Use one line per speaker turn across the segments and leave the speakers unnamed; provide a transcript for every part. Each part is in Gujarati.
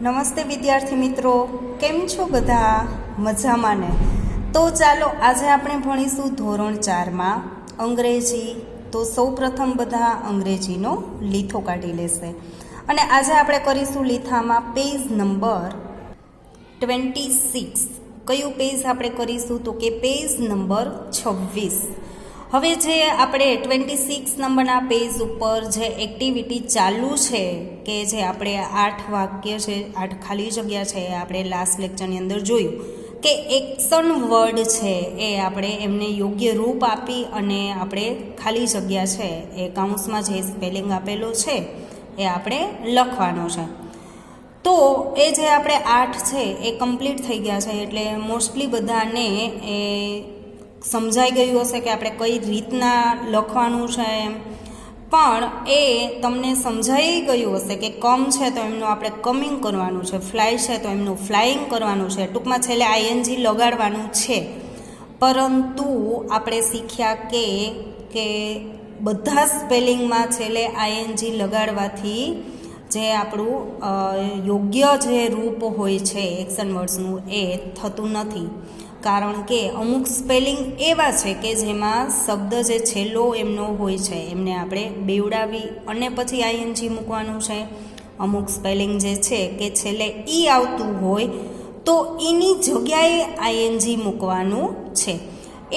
નમસ્તે વિદ્યાર્થી મિત્રો, કેમ છો બધા? મજામાં ને? તો ચાલો આજે આપણે ભણીશું ધોરણ 4માં અંગ્રેજી. તો સૌ પ્રથમ બધા અંગ્રેજીનો લીથો કાઢી લેશે અને આજે આપણે કરીશું લીથામાં પેજ નંબર 26. કયું પેજ આપણે કરીશું? તો કે પેજ નંબર 26. હવે જે આપણે 26 નંબરના પેજ ઉપર જે એક્ટિવિટી ચાલુ છે કે જે આપણે 8 વાક્ય છે, 8 ખાલી જગ્યા છે, આપણે લાસ્ટ લેક્ચરની અંદર જોયું કે એક્શન વર્ડ છે એ આપણે એમને યોગ્ય રૂપ આપી અને આપણે ખાલી જગ્યા છે એ કાઉન્સમાં જે સ્પેલિંગ આપેલો છે એ આપણે લખવાનો છે. તો એ જે આપણે 8 છે એ કમ્પ્લીટ થઈ ગયા છે એટલે મોસ્ટલી બધાને એ સમજાઈ ગયું હશે કે આપણે કઈ રીતના લખવાનું છે એમ. પણ એ તમને સમજાઈ ગયું હશે કે કમ છે તો એમનું આપણે કમિંગ કરવાનું છે, ફ્લાય છે તો એમનું ફ્લાઇંગ કરવાનું છે, ટૂંકમાં છેલ્લે આઈએનજી લગાડવાનું છે. પરંતુ આપણે શીખ્યા કે બધા સ્પેલિંગમાં છેલ્લે આઈએનજી લગાડવાથી જે આપણું યોગ્ય જે રૂપ હોય છે એક્શન વર્ડ્સનું એ થતું નથી. કારણ કે અમુક સ્પેલિંગ એવા છે કે જેમાં શબ્દ જે છેલ્લો એમનો હોય છે એમને આપણે બેવડાવી અને પછી આઈએનજી મૂકવાનું છે. અમુક સ્પેલિંગ જે છે કે છેલ્લે ઈ આવતું હોય તો એની જગ્યાએ આઈએનજી મૂકવાનું છે.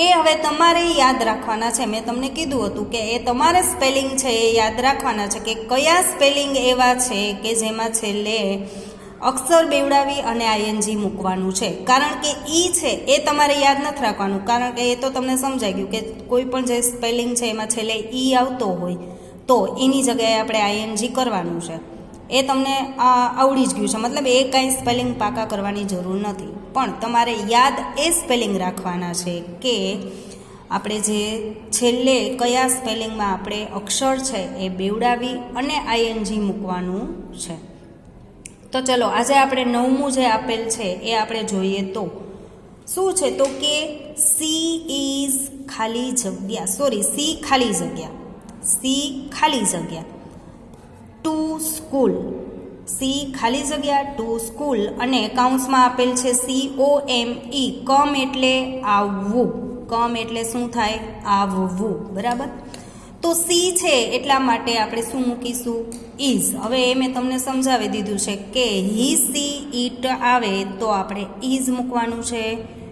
એ હવે તમારે યાદ રાખવાના છે. મેં તમને કીધું હતું કે એ તમારે સ્પેલિંગ છે એ યાદ રાખવાના છે કે કયા સ્પેલિંગ એવા છે કે જેમાં છેલ્લે અક્ષર બેવડાવી અને આઈએનજી મૂકવાનું છે. કારણ કે ઈ છે એ તમારે યાદ નથી રાખવાનું, કારણ કે એ તો તમને સમજાઈ ગયું કે કોઈ પણ જે સ્પેલિંગ છે એમાં છેલ્લે ઈ આવતો હોય તો એની જગ્યાએ આપણે આઈએનજી કરવાનું છે. એ તમને આવડી જ ગયું છે, મતલબ એ કાંઈ સ્પેલિંગ પાકા કરવાની જરૂર નથી. પણ તમારે યાદ એ સ્પેલિંગ રાખવાના છે કે આપણે જે છેલ્લે કયા સ્પેલિંગમાં આપણે અક્ષર છે એ બેવડાવી અને આઈએનજી મૂકવાનું છે. તો ચલો આજે આપણે 9મું જે આપેલ છે એ આપણે જોઈએ તો શું છે? તો કે સી ખાલી જગ્યા ટુ સ્કૂલ. સી ખાલી જગ્યા ટુ સ્કૂલ અને કાઉન્સમાં આપેલ છે COME. કમ એટલે આવવું. કમ એટલે શું થાય? આવવું. બરાબર. તો સી છે એટલા માટે આપણે શું મૂકીશું? ઇઝ. હવે એ મેં તમને સમજાવી દીધું છે કે હી, સી, ઇટ આવે તો આપણે ઇઝ મૂકવાનું છે,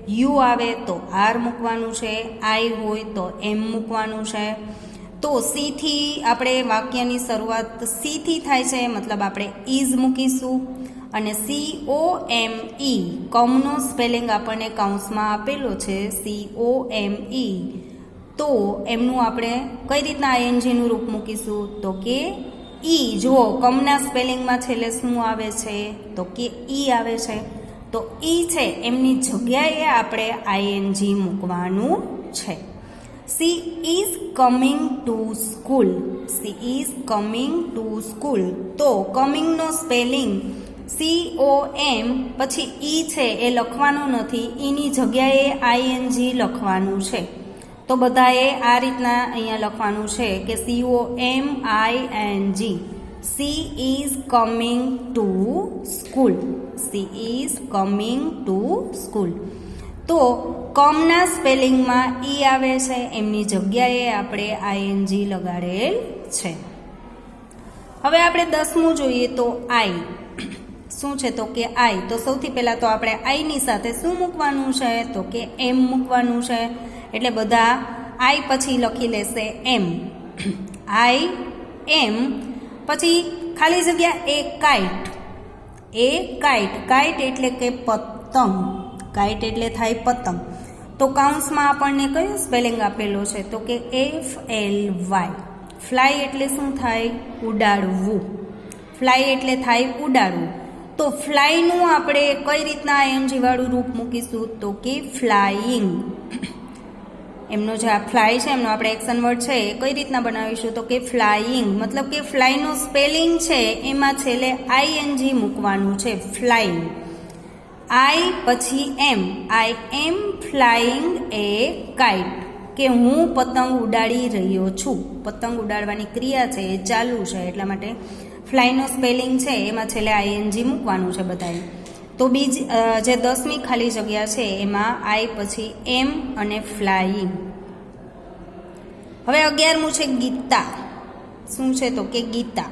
યુ આવે તો આર મૂકવાનું છે, આઈ હોય તો એમ મૂકવાનું છે. તો સીથી આપણે વાક્યની શરૂઆત સીથી થાય છે, મતલબ આપણે ઇઝ મૂકીશું. અને COME કમનો સ્પેલિંગ આપણને કાઉન્સમાં આપેલો છે COME. તો એમનું આપણે કઈ રીતના આઈએનજીનું રૂપ મૂકીશું? તો કે ઈ. જુઓ કમના સ્પેલિંગમાં છેલ્લે શું આવે છે? તો કે ઈ આવે છે. તો ઈ છે એમની જગ્યાએ આપણે આઈએનજી મૂકવાનું છે. She is coming to school. She is coming to school. તો કમિંગનો સ્પેલિંગ COM પછી ઈ છે એ લખવાનું નથી, ઈની જગ્યાએ આઈએનજી લખવાનું છે. તો બધાએ આ રીતના અહીંયા લખવાનું છે કે COMING. She is coming to school. She is coming to school. તો કમના સ્પેલિંગમાં ઈ આવે છે, એમની જગ્યાએ આપણે આઈએનજી લગાડેલ છે. હવે આપણે 10મું જોઈએ તો આઈ. શું છે? તો કે આઈ. તો સૌથી પહેલાં તો આપણે આઈની સાથે શું મૂકવાનું છે? તો કે એમ મૂકવાનું છે. એટલે બધા આઈ પછી લખી લેશે એમ. આઈ એમ પછી ખાલી જગ્યા એ કાઇટ. એ કાઇટ. કાઇટ એટલે કે પતંગ. કાઇટ એટલે થાય પતંગ. તો કાઉન્સમાં આપણને કયો સ્પેલિંગ આપેલો છે? તો કે FLY. ફ્લાય એટલે શું થાય? ઉડાડવું. ફ્લાય એટલે થાય ઉડાડવું. તો ફ્લાયનું આપણે કઈ રીતના આઈએનજી વાળું રૂપ મૂકીશું? તો કે ફ્લાઇંગ. એમનો જે આ ફ્લાય છે એમનો આપણે એક્શન વર્ડ છે એ કઈ રીતના બનાવીશું? તો કે ફ્લાઇંગ. મતલબ કે ફ્લાયનો સ્પેલિંગ છે એમાં છેલ્લે આઈએનજી મૂકવાનું છે. ફ્લાઇંગ. આઈ પછી એમ. આઈ એમ ફ્લાઇંગ એ કાઇટ. કે હું પતંગ ઉડાડી રહ્યો છું. પતંગ ઉડાડવાની ક્રિયા છે એ ચાલુ છે એટલા માટે ફ્લાયનો સ્પેલિંગ છે એમાં છેલ્લે આઈએનજી મૂકવાનું છે બધાએ. તો જે 10મી ખાલી જગ્યા છે એમાં આઈ પછી એમ અને ફ્લાઇંગ. હવે 11મું છે ગીતા. શું છે તો કે ગીતા.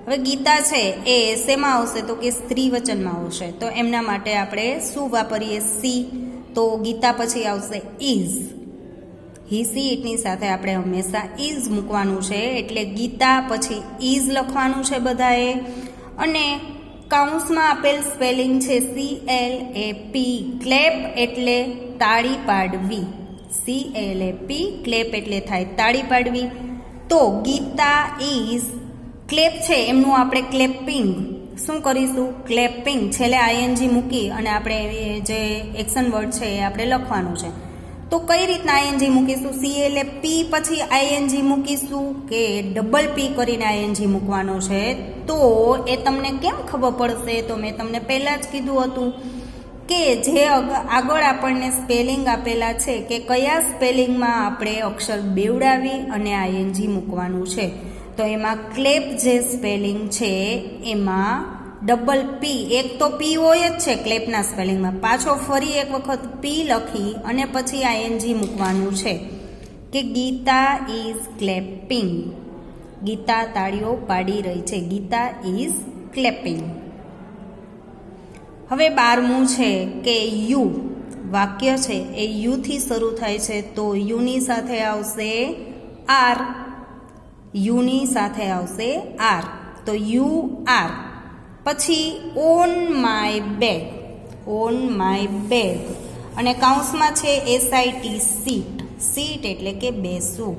હવે ગીતા છે એ શેમાં આવશે તો કે સ્ત્રી વચનમાં આવશે. તો એમના માટે આપણે શું વાપરીએ? સી. તો ગીતા પછી આવશે ઇઝ. હી સી ઇટની સાથે આપણે હંમેશા ઇઝ મૂકવાનું છે. એટલે ગીતા પછી ઇઝ લખવાનું છે બધાએ. અને કાઉન્સમાં આપેલ સ્પેલિંગ છે CLAP. ક્લેપ એટલે તાળી પાડવી. CLAP ક્લેપ એટલે થાય તાળી પાડવી. તો ગીતા ઇઝ ક્લેપ છે એમનું આપણે ક્લેપિંગ શું કરીશું? ક્લેપિંગ. છેલ્લે આઈએનજી મૂકી અને આપણે જે એક્શન વર્ડ છે એ આપણે લખવાનું છે. તો કઈ રીતના આઈએનજી મૂકીશું? CLAP પછી આઈએનજી મૂકીશું કે ડબલ પી કરીને આઈએનજી મૂકવાનો છે? તો એ તમને કેમ ખબર પડશે? તો મેં તમને પહેલાં જ કીધું હતું કે જે આગળ આપણને સ્પેલિંગ આપેલા છે કે કયા સ્પેલિંગમાં આપણે અક્ષર બેવડાવી અને આઈએનજી મૂકવાનું છે. તો એમાં ક્લેપ જે સ્પેલિંગ છે એમાં ડબલ પી, એક તો પી હોય જ છે ક્લેપના સ્પેલિંગમાં, પાછો ફરી એક વખત પી લખી અને પછી આઈએનજી મૂકવાનું છે કે ગીતા ઇઝ ક્લેપિંગ. ગીતા તાળીઓ પાડી રહી છે. Gita is clapping. હવે 12મું છે કે યુ. વાક્ય છે એ યુથી શરૂ થાય છે. તો યુની સાથે આવશે આર. યુની સાથે આવશે આર. તો યુ આર. પછી on my bag. On my bag. અને કાઉન્સમાં છે SIT સીટ. સીટ એટલે કે બેસવું.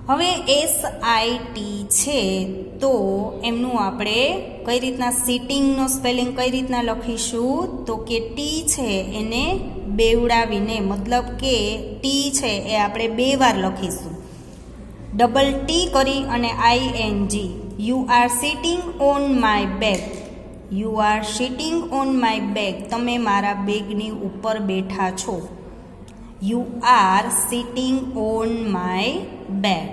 હવે SIT છે તો એમનું આપણે કઈ રીતના સિટિંગનો સ્પેલિંગ કઈ રીતના લખીશું? તો કે ટી છે એને બેવડાવીને, મતલબ કે ટી છે એ આપણે 2 વાર લખીશું. ડબલ ટી કરી અને ING. You are sitting on my bag. You are sitting on my bag. તમે મારા બેગની ઉપર બેઠા છો. You are sitting on my bag.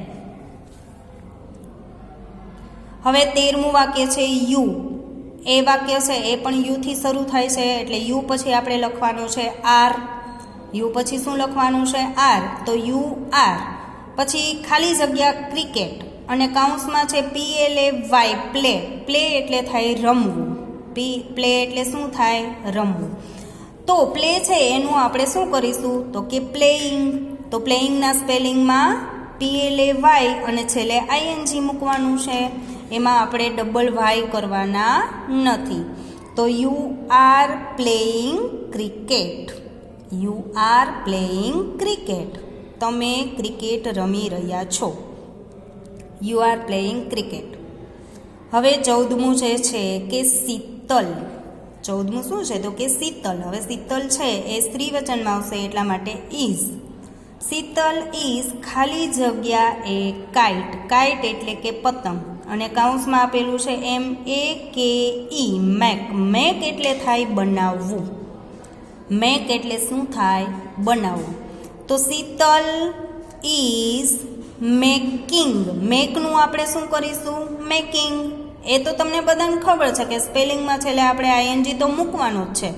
હવે 13મું વાક્ય છે યુ. એ વાક્ય છે એ પણ યુથી શરૂ થાય છે. એટલે યુ પછી આપણે લખવાનું છે આર. યુ પછી શું લખવાનું છે? આર. તો યુ આર. પછી ખાલી જગ્યા ક્રિકેટ. અને કાઉન્સમાં છે PLAY પ્લે. પ્લે એટલે થાય રમવું. પ્લે એટલે શું થાય? રમવું. તો પ્લે છે એનું આપણે શું કરીશું? તો કે પ્લેઇંગ. તો પ્લેઇંગના સ્પેલિંગમાં PLAY અને છેલ્લે ING મૂકવાનું છે. એમાં આપણે ડબલ વાય કરવાના નથી. તો you are playing cricket. You are playing cricket. તમે ક્રિકેટ રમી રહ્યા છો. You are playing cricket. હવે 14મું જે છે કે શીતલ. 14મું શું છે? તો કે શીતલ. હવે શીતલ છે એ સ્ત્રી વચનમાં આવશે એટલા માટે ઇઝ. શીતલ ઇઝ ખાલી જગ્યા એ કાઇટ. કાઇટ એટલે કે પતંગ. અને કાઉન્સમાં આપેલું છે MAKE મેક. મેક એટલે થાય બનાવવું. મેક એટલે શું થાય? બનાવવું. તો શીતલ ઇઝ મેકિંગ. મેકનું આપણે શું કરીશું? મેકિંગ. એ તો તમને બધાને ખબર છે કે સ્પેલિંગમાં છેલ્લે આપણે ING તો મૂકવાનું જ છે.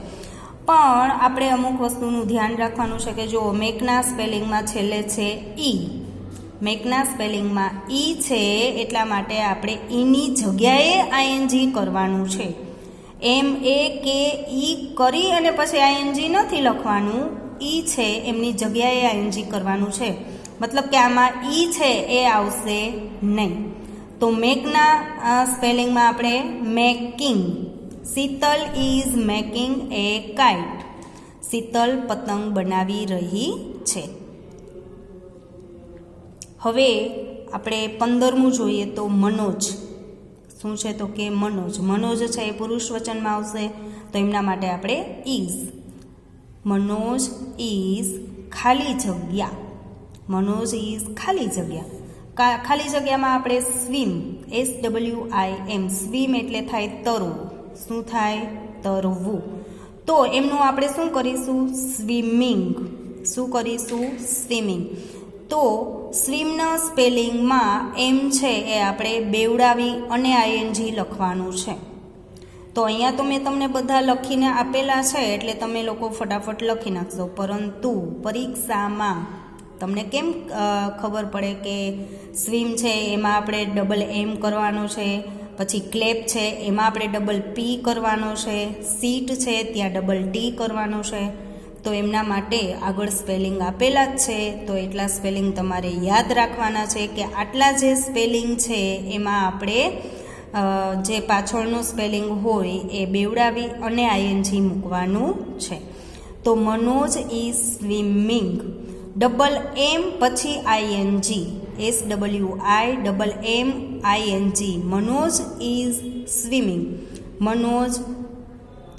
પણ આપણે અમુક વસ્તુનું ધ્યાન રાખવાનું છે કે જો મેકના સ્પેલિંગમાં છેલ્લે છે ઈ. મેકના સ્પેલિંગમાં ઈ છે એટલા માટે આપણે ઈની જગ્યાએ ING કરવાનું છે. MAKE કરી અને પછી ING નથી લખવાનું. ઈ છે એમની જગ્યાએ ING કરવાનું છે. મતલબ કે આમાં ઈ છે એ આવશે નહીં. તો મેકના સ્પેલિંગમાં આપણે making. Sheetal is making A kite. Sheetal પતંગ બનાવી રહી છે. હવે આપણે 15મું જોઈએ તો મનોજ. શું છે? તો કે મનોજ. મનોજ છે એ પુરુષ વચનમાં આવશે. તો એમના માટે આપણે ઇઝ. મનોજ ઇઝ ખાલી જગ્યા. મનોજ ઇઝ ખાલી જગ્યા. ખાલી જગ્યામાં આપણે સ્વિમ. SWIM. સ્વિમ એટલે થાય તરવું. શું થાય? તરવું. તો એમનું આપણે શું કરીશું? સ્વિમિંગ. શું કરીશું? સ્વિમિંગ. તો સ્વિમના સ્પેલિંગમાં એમ છે એ આપણે બેવડાવી અને આઈએનજી લખવાનું છે. તો અહીંયા તો મેં તમને બધા લખીને આપેલા છે એટલે તમે લોકો ફટાફટ લખી નાખશો, પરંતુ પરીક્ષામાં તમને કેમ ખબર પડે કે સ્વિમ છે એમાં આપણે ડબલ એમ કરવાનો છે, પછી ક્લેપ છે એમાં આપણે ડબલ પી કરવાનો છે, સીટ છે ત્યાં ડબલ ટી કરવાનો છે. તો એમના માટે આગળ સ્પેલિંગ આપેલા જ છે, તો એટલા સ્પેલિંગ તમારે યાદ રાખવાના છે કે આટલા જે સ્પેલિંગ છે એમાં આપણે જે પાછળનું સ્પેલિંગ હોય એ બેવડાવી અને આઈએનજી મૂકવાનું છે. તો Manoj is swimming, double M પછી ING, SWIMMING, Manoj is swimming, Manoj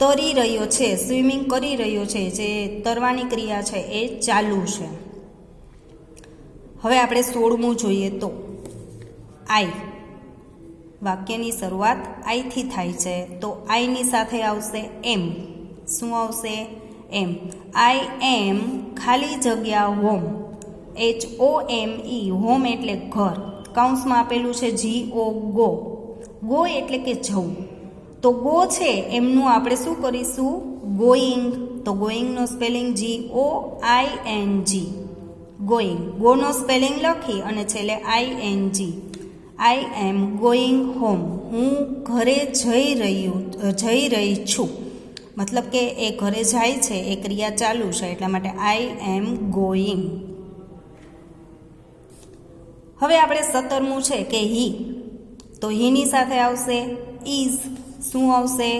તરી રહ્યો છે, સ્વિમિંગ કરી રહ્યો છે, જે તરવાની ક્રિયા છે એ ચાલુ છે. હવે આપણે 16મું જોઈએ તો આઈ, વાક્યની શરૂઆત આઈથી થાય છે, તો આઈની સાથે આવશે એમ. શું આવશે? એમ. આઈ એમ ખાલી જગ્યા હોમ, HOME, હોમ એટલે ઘર, કૌંસમાં આપેલું છે GO, ગો. ગો એટલે કે જવું. તો ગો છે એમનું આપણે શું કરીશું? ગોઈંગ. તો ગોઈંગનો સ્પેલિંગ GOING, ગોઈંગ. ગોનો સ્પેલિંગ લખી અને છેલ્લે ING. I am going home, હું ઘરે જઈ રહી છું. મતલબ કે એ ઘરે જાય છે, એ ક્રિયા ચાલુ છે, એટલા માટે આઈ એમ ગોઈંગ. હવે આપણે 17મું છે કે હી, તો હીની સાથે આવશે ઇઝ. શું આવશે?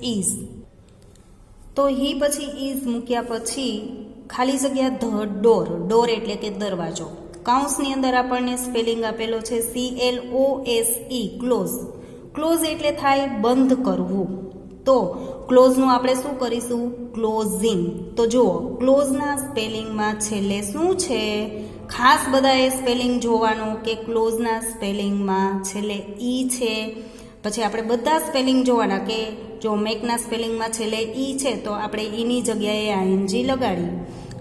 ઇઝ. તો હી પછી ઇઝ મૂક્યા પછી ખાલી જગ્યા ધ ડોર, ડોર એટલે કે દરવાજો. કૌંસની અંદર આપણને સ્પેલિંગ આપેલો છે CLOSE, ક્લોઝ. ક્લોઝ એટલે થાય બંધ કરવું. તો ક્લોઝનું આપણે શું કરીશું? ક્લોઝિંગ. તો જુઓ, ક્લોઝના સ્પેલિંગમાં છેલ્લે શું છે? ખાસ બધાએ સ્પેલિંગ જોવાનું કે ક્લોઝના સ્પેલિંગમાં છેલ્લે ઈ છે. પછી આપણે બધા સ્પેલિંગ જોવાના કે જો મેકના સ્પેલિંગમાં છેલ્લે ઈ છે તો આપણે ઈની જગ્યાએ આઈએનજી લગાડીએ.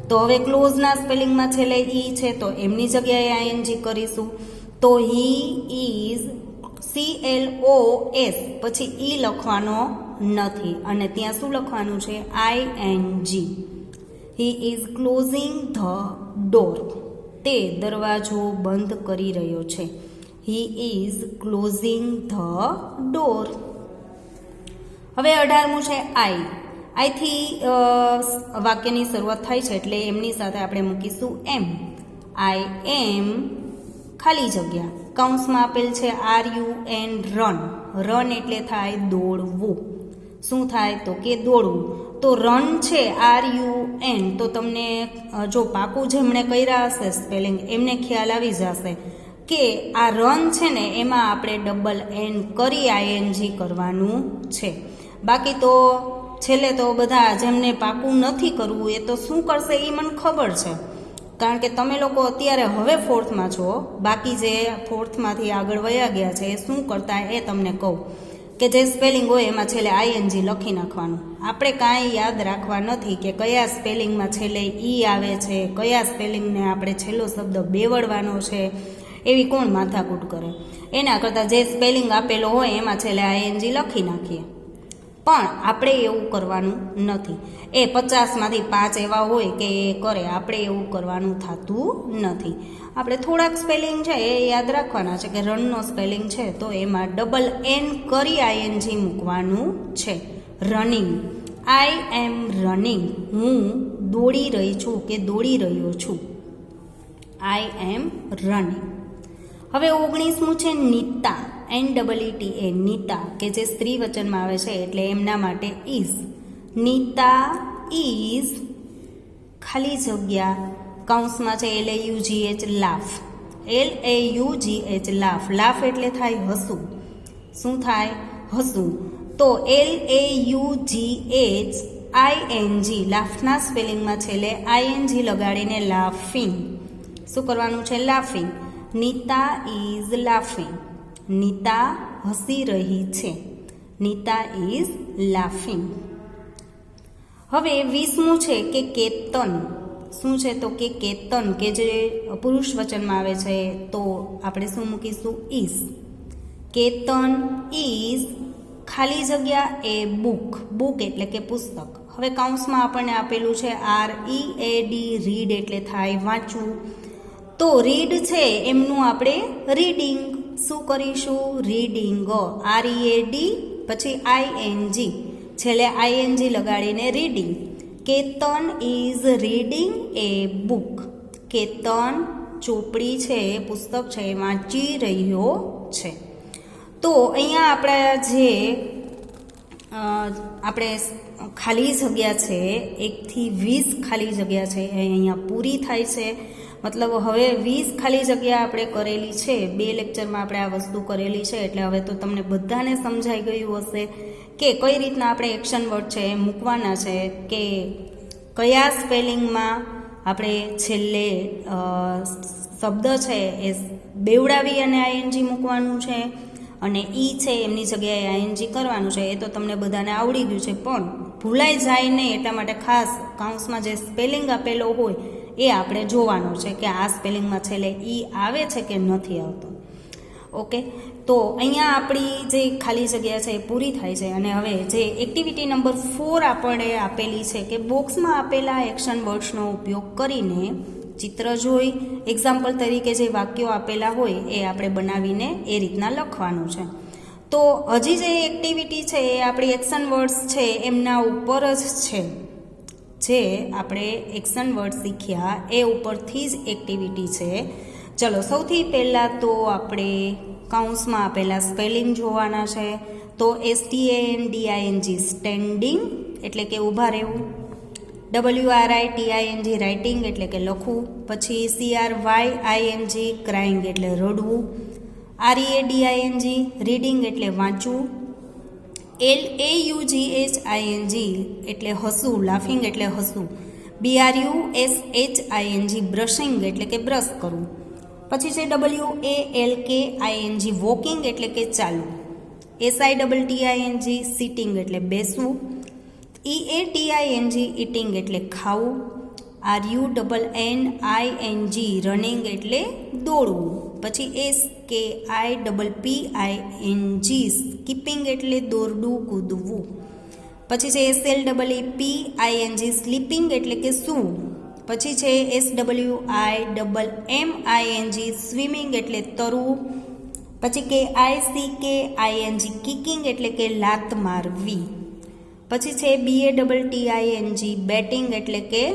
તો હવે ક્લોઝના સ્પેલિંગમાં છેલ્લે ઈ છે તો એમની જગ્યાએ આઈએનજી કરીશું. તો હી ઇઝ CLOS પછી ઈ લખવાનો નથી અને ત્યાં શું લખવાનું છે? ING. He is closing the door, તે દરવાજો બંધ કરી રહ્યો છે. He is closing the door. હવે 18મું છે આઈ. આઈથી વાક્યની શરૂઆત થાય છે એટલે એમની સાથે આપણે મૂકીશું એમ. આઈ એમ ખાલી જગ્યા, કૌંસમાં આપેલ છે RUN, રન. રન એટલે થાય દોડવું. શું થાય? તો કે દોડવું. તો રન છે RUN, તો તમને જો પાકું જેમણે કર્યા હશે સ્પેલિંગ એમને ખ્યાલ આવી જશે કે આ રન છે ને એમાં આપણે ડબલ એન કરી આઈએનજી કરવાનું છે. બાકી તો છેલ્લે તો બધા જેમને પાકું નથી કરવું એ તો શું કરશે એ મને ખબર છે, કારણ કે તમે લોકો અત્યારે હવે 4થમાં છો. બાકી જે 4થમાંથી આગળ વયા ગયા છે એ શું કરતા એ તમને કહું કે જે સ્પેલિંગ હોય એમાં છેલ્લે આઈએનજી લખી નાખવાનું. આપણે કાંઈ યાદ રાખવા નથી કે કયા સ્પેલિંગમાં છેલ્લે ઈ આવે છે, કયા સ્પેલિંગને આપણે છેલ્લો શબ્દ બેવડવાનો છે, એવી કોણ માથાકૂટ કરે. એના કરતાં જે સ્પેલિંગ આપેલો હોય એમાં છેલ્લે આઈએનજી લખી નાખીએ. પણ આપણે એવું કરવાનું નથી. એ 50માંથી 5 એવા હોય કે એ કરે, આપણે એવું કરવાનું થતું નથી. આપણે થોડાક સ્પેલિંગ છે એ યાદ રાખવાના છે કે રનનો સ્પેલિંગ છે તો એમાં ડબલ એન કરી આઈએનજી મૂકવાનું છે. રનિંગ, આઈ એમ રનિંગ, હું દોડી રહી છું કે દોડી રહ્યો છું. આઈ એમ રનિંગ. હવે 19મું છે નીતા, NEETA, નીતા, કે જે સ્ત્રી વચનમાં આવે છે એટલે એમના માટે ઇઝ. નીતા ઇઝ ખાલી જગ્યા, કૌંસમાં છે LAUGH, laugh. LAUGH, laugh. Laugh એટલે થાય હસવું. શું થાય? હસવું. તો LAUGHING, લાફના સ્પેલિંગમાં છેલ્લે ING લગાડીને લાફિંગ. શું કરવાનું છે? Laughing. Nita is laughing, Nita હસી રહી છે. Nita is laughing. હવે 20મું છે કે કેતન, શું છે તો કે કેતન, કે જે પુરુષ વચનમાં આવે છે તો આપણે શું મૂકીશું? ઇઝ. કેતન ઇઝ ખાલી જગ્યા એ બુક. બુક એટલે કે પુસ્તક. હવે કૌંસમાં આપણને આપેલું છે READ, રીડ એટલે થાય વાંચવું. તો રીડ છે એમનું આપણે રીડિંગ શું કરીશું? રીડિંગ. READ પછી ING, છેલ્લે ING લગાડીને reading. Ketan is reading a book. Ketan ચોપડી છે, પુસ્તક છે, વાંચી રહ્યો છે. તો અહીંયા આપણા જે આપણે ખાલી જગ્યા છે 1 થી 20 ખાલી જગ્યા છે એ અહીંયા પૂરી થાય છે. મતલબ હવે 20 ખાલી જગ્યા આપણે કરેલી છે, 2 લેક્ચરમાં આપણે આ વસ્તુ કરેલી છે. એટલે હવે તો તમને બધાને સમજાઈ ગયું હશે કે કઈ રીતના આપણે એક્શન વર્ડ છે એ મૂકવાના છે, કે કયા સ્પેલિંગમાં આપણે છેલ્લે શબ્દ છે એ બેવડાવી અને ING મૂકવાનું છે, અને ઈ છે એમની જગ્યાએ ING કરવાનું છે. એ તો તમને બધાને આવડી ગયું છે, પણ ભૂલાઈ જાય નહીં એટલા માટે ખાસ કૌંસમાં જે સ્પેલિંગ આપેલો હોય એ આપણે જોવાનું છે કે આ સ્પેલિંગમાં છેલ્લે ઈ આવે છે કે નથી આવતો. ઓકે, તો અહીંયા આપણી જે ખાલી જગ્યા છે એ પૂરી થાય છે. અને હવે જે એક્ટિવિટી નંબર 4 આપણે આપેલી છે કે બોક્સમાં આપેલા એક્શન વર્ડ્સનો ઉપયોગ કરીને ચિત્ર જોઈ એક્ઝામ્પલ તરીકે જે વાક્યો આપેલા હોય એ આપણે બનાવીને એ રીતના લખવાનું છે. તો હજી જે એક્ટિવિટી છે એ આપણી એક્શન વર્ડ્સ છે એમના ઉપર જ છે. જે આપણે એક્શન વર્ડ શીખ્યા એ ઉપરથી જ એક્ટિવિટી છે. ચલો, સૌથી પહેલાં તો આપણે કૌંસમાં આપેલા સ્પેલિંગ જોવાના છે. તો STANDING સ્ટેન્ડિંગ એટલે કે ઊભા રહેવું. WRITING રાઇટિંગ એટલે કે લખવું. પછી CRYING ક્રાઇંગ એટલે રડવું. READING રીડિંગ એટલે વાંચવું. LAUGHING એટલે હસવું, લાફિંગ એટલે હસવું. BRUSHING બ્રશિંગ એટલે કે બ્રશ કરવું. પછી છે WALKING વોકિંગ એટલે કે ચાલવું. SITTING સિટિંગ એટલે બેસવું. EATING ઇટિંગ એટલે ખાવું. RUNNING રનિંગ એટલે દોડવું. પછી SKIPPING સ્કીપિંગ એટલે દોરડું, કૂદવું. પછી છે SLEEPING સ્લીપિંગ એટલે કે સૂવું. પછી છે SWIMMING સ્વિમિંગ એટલે તરવું. પછી KICKING કિકિંગ એટલે કે લાત મારવી. પછી છે BATTING બેટિંગ એટલે કે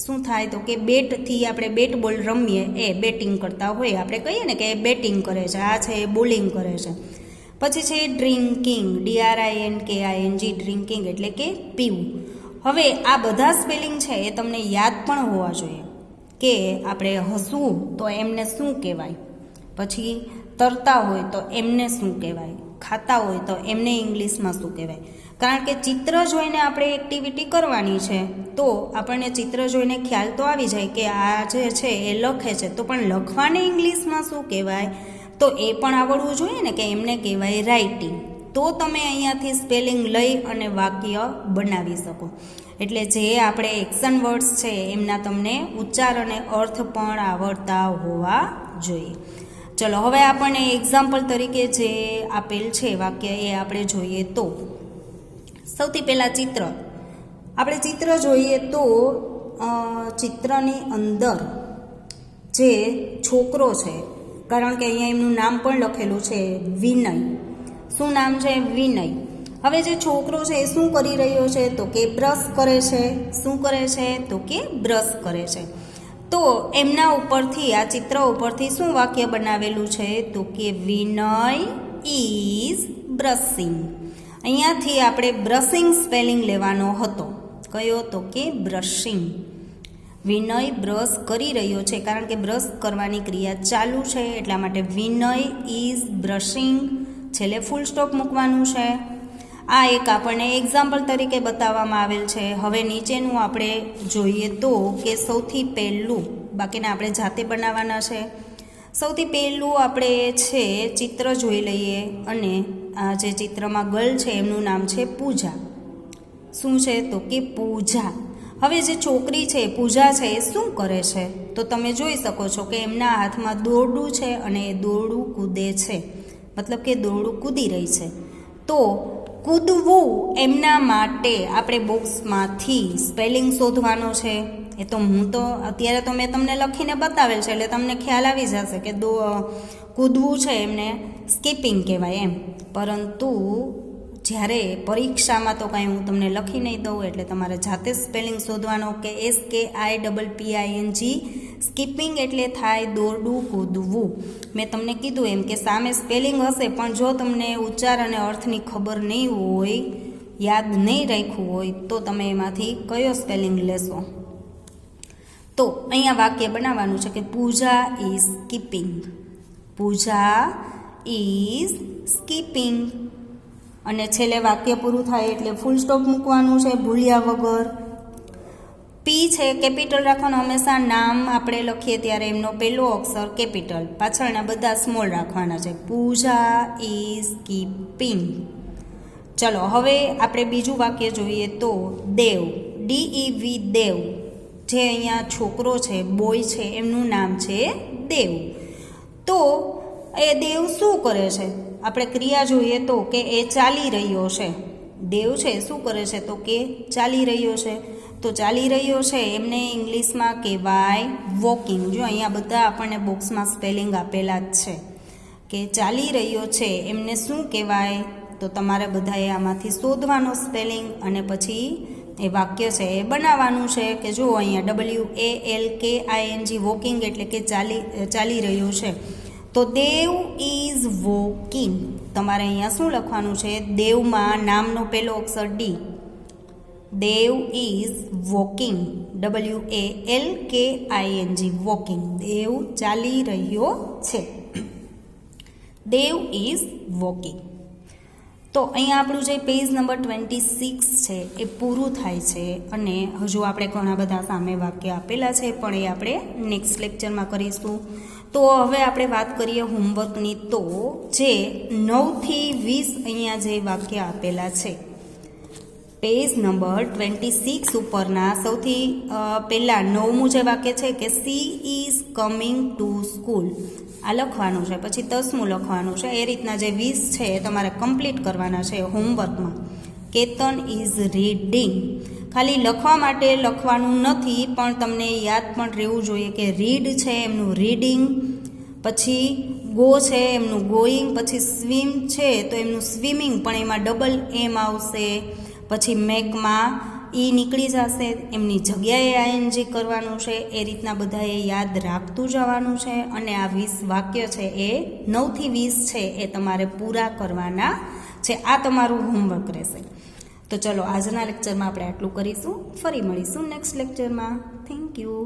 શું થાય તો કે બેટથી આપણે બેટ બોલ રમીએ એ બેટિંગ કરતા હોય, આપણે કહીએ ને કે એ બેટિંગ કરે છે, આ છે એ બોલિંગ કરે છે. પછી છે ડ્રિંકિંગ, DRINKING ડ્રિંકિંગ એટલે કે પીવું. હવે આ બધા સ્પેલિંગ છે એ તમને યાદ પણ હોવા જોઈએ કે આપણે હસવું તો એમને શું કહેવાય, પછી તરતા હોય તો એમને શું કહેવાય, ખાતા હોય તો એમને ઇંગ્લિશમાં શું કહેવાય. કારણ કે ચિત્ર જોઈને આપણે એક્ટિવિટી કરવાની છે તો આપણને ચિત્ર જોઈને ખ્યાલ તો આવી જાય કે આ જે છે એ લખે છે, તો પણ લખવાને ઇંગ્લિશમાં શું કહેવાય તો એ પણ આવડવું જોઈએ ને કે એમને કહેવાય રાઇટિંગ. તો તમે અહીંયાથી સ્પેલિંગ લઈ અને વાક્ય બનાવી શકો. એટલે જે આપણે એક્શન વર્ડ્સ છે એમના તમને ઉચ્ચાર અને અર્થ પણ આવડતા હોવા જોઈએ. ચલો, હવે આપણને એક્ઝામ્પલ તરીકે જે આપેલ છે વાક્ય એ આપણે જોઈએ. તો સૌથી પહેલાં ચિત્ર. આપણે ચિત્ર જોઈએ તો ચિત્રની અંદર જે છોકરો છે, કારણ કે અહીંયા એમનું નામ પણ લખેલું છે વિનય. શું નામ છે? વિનય. હવે જે છોકરો છે એ શું કરી રહ્યો છે તો કે બ્રશ કરે છે. શું કરે છે તો કે બ્રશ કરે છે. તો એમના ઉપરથી, આ ચિત્ર ઉપરથી શું વાક્ય બનાવેલું છે તો કે વિનય ઇઝ બ્રશિંગ. અહીંયાથી આપણે બ્રશિંગ સ્પેલિંગ લેવાનો હતો. કયો તો કે બ્રશિંગ. વિનય બ્રશ કરી રહ્યો છે, કારણ કે બ્રશ કરવાની ક્રિયા ચાલુ છે એટલા માટે વિનય ઇઝ બ્રશિંગ. છેલ્લે ફૂલ સ્ટોપ મૂકવાનું છે. આ એક આપણને એક્ઝામ્પલ તરીકે બતાવવામાં આવેલ છે. હવે નીચેનું આપણે જોઈએ તો કે સૌથી પહેલું, બાકીના આપણે જાતે બનાવવાના છે. સૌથી પહેલું આપણે છે ચિત્ર જોઈ લઈએ અને આ જે ચિત્રમાં ગર્લ છે એમનું નામ છે પૂજા. શું છે તો કે પૂજા. હવે જે છોકરી છે પૂજા છે એ શું કરે છે તો તમે જોઈ શકો છો કે એમના હાથમાં દોરડું છે અને એ દોરડું કૂદે છે, મતલબ કે દોરડું કૂદી રહી છે. તો કૂદવું એમના માટે આપણે બોક્સમાંથી સ્પેલિંગ શોધવાનો છે. એ તો હું તો અત્યારે તો મેં તમને લખીને બતાવેલ છે એટલે તમને ખ્યાલ આવી જશે કે કૂદવું છે એમને સ્કીપિંગ કહેવાય એમ. પરંતુ જ્યારે પરીક્ષામાં તો કાંઈ હું તમને લખી નહીં દઉં એટલે તમારે જાતે સ્પેલિંગ શોધવાનો કે SKIPPING સ્કીપિંગ એટલે થાય દોરડું કૂદવું. મેં તમને કીધું એમ કે સામે સ્પેલિંગ હશે પણ જો તમને ઉચ્ચાર અને અર્થની ખબર નહીં હોય, યાદ નહીં રાખ્યું હોય તો તમે એમાંથી કયો સ્પેલિંગ લેશો. તો અહીંયા વાક્ય બનાવવાનું છે કે Pooja is skipping. Pooja is skipping. અને છેલ્લે વાક્ય પૂરું થાય એટલે ફૂલ સ્ટોપ મૂકવાનું છે ભૂલ્યા વગર. પી છે કેપિટલ રાખવાનું. હંમેશા નામ આપણે લખીએ ત્યારે એમનો પહેલો અક્ષર કેપિટલ, પાછળના બધા સ્મોલ રાખવાના છે. પૂજા ઇઝ સ્કીપિંગ. ચલો હવે આપણે બીજું વાક્ય જોઈએ તો દેવ, DEV દેવ. જે અહીંયા છોકરો છે, બોય છે, એમનું નામ છે દેવ. તો એ દેવ શું કરે છે? આપણે ક્રિયા જોઈએ તો કે એ ચાલી રહ્યો છે. દેવ છે શું કરે છે તો કે ચાલી રહ્યો છે. તો ચાલી રહ્યો છે એમને ઇંગ્લિશમાં કહેવાય વોકિંગ. જો અહીંયા બધા આપણને બોક્સમાં સ્પેલિંગ આપેલા જ છે કે ચાલી રહ્યો છે એમને શું કહેવાય. તો તમારે બધાએ આમાંથી શોધવાનો સ્પેલિંગ અને પછી એ વાક્ય છે એ બનાવવાનું છે કે જો અહીંયા WALKING વોકિંગ એટલે કે ચાલી રહ્યો છે. તો દેવ ઇઝ વોકિંગ. તમારે અહીંયા શું લખવાનું છે? દેવમાં નામનો પહેલો અક્ષર D. Dev is walking, WALKING walking. Dev ચાલી રહ્યો છે. Dev is walking. તો અહીંયા આપણું જે પેજ નંબર 26 છે એ પૂરું થાય છે અને હજુ આપણે ઘણા બધા સામે વાક્ય આપેલા છે પણ એ આપણે નેક્સ્ટ લેક્ચરમાં કરીશું. તો હવે આપણે વાત કરીએ હોમવર્કની. તો જે 9 થી 20 અહીંયા જે વાક્ય આપેલા છે પેજ નંબર 26 ઉપરના સૌથી પહેલાં 9મું જે વાક્ય છે કે she is coming to school, આ લખવાનું છે. પછી 10મું લખવાનું છે. એ રીતના જે 20 છે એ તમારે કમ્પ્લીટ કરવાના છે હોમવર્કમાં. Ketan is reading. ખાલી લખવા માટે લખવાનું નથી પણ તમને યાદ પણ રહેવું જોઈએ કે રીડ છે એમનું રીડિંગ, પછી ગો છે એમનું ગોઈંગ, પછી સ્વિમ છે તો એમનું સ્વિમિંગ પણ એમાં ડબલ એમ આવશે. પછી મેકમાં ઈ નીકળી જશે, એમની જગ્યાએ ING કરવાનું છે. એ રીતના બધાએ યાદ રાખતું જવાનું છે અને આ 20 વાક્ય છે એ 9 થી 20 છે એ તમારે પૂરા કરવાના છે. આ તમારું હોમવર્ક રહેશે. તો ચલો આજના લેક્ચરમાં આપણે આટલું કરીશું. ફરી મળીશું નેક્સ્ટ લેક્ચરમાં. Thank you.